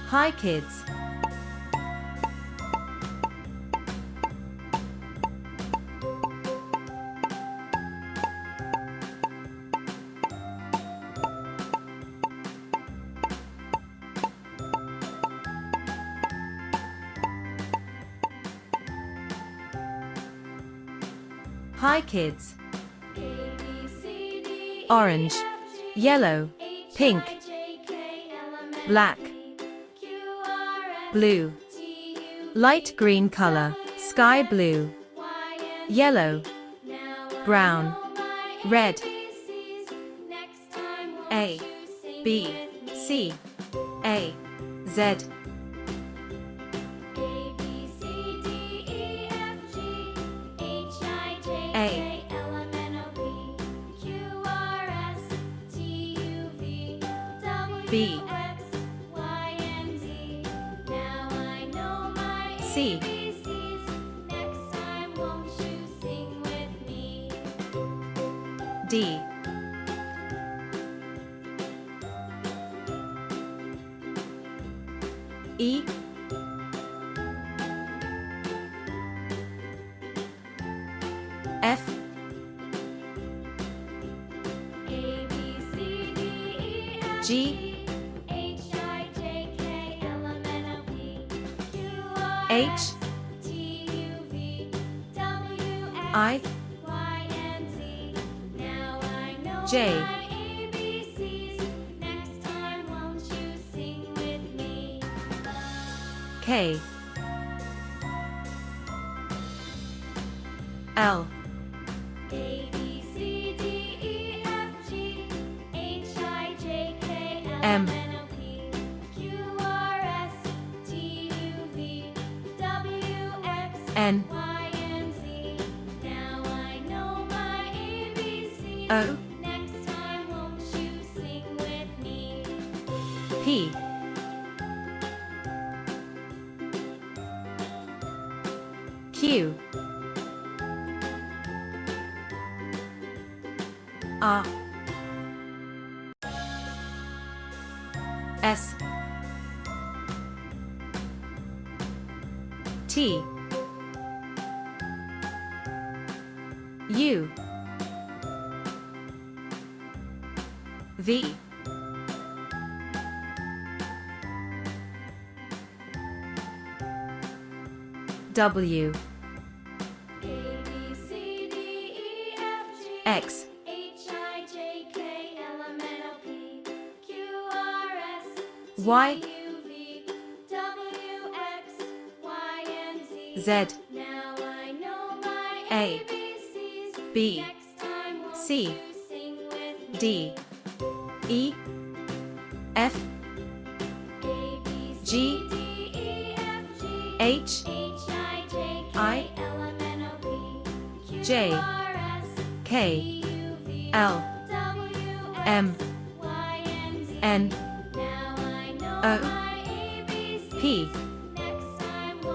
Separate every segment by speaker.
Speaker 1: Hi kids. Hi kids. Orange, yellow, pink, black, blue, light green color, sky blue, yellow, brown, red. A, B, C, A, Z. A, B, C, D, E, F, G, H, I, J, K, L, M, N, O, P, Q, R, S, T, U, V, W, X, Y, Z, A, B, C, D, E, F, G, H, I, J, K, L, M, N, O, P,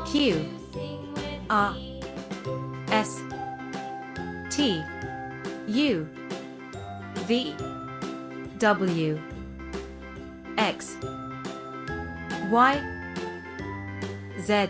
Speaker 1: Q, R, S, T, U, V, W, X, Y, Z.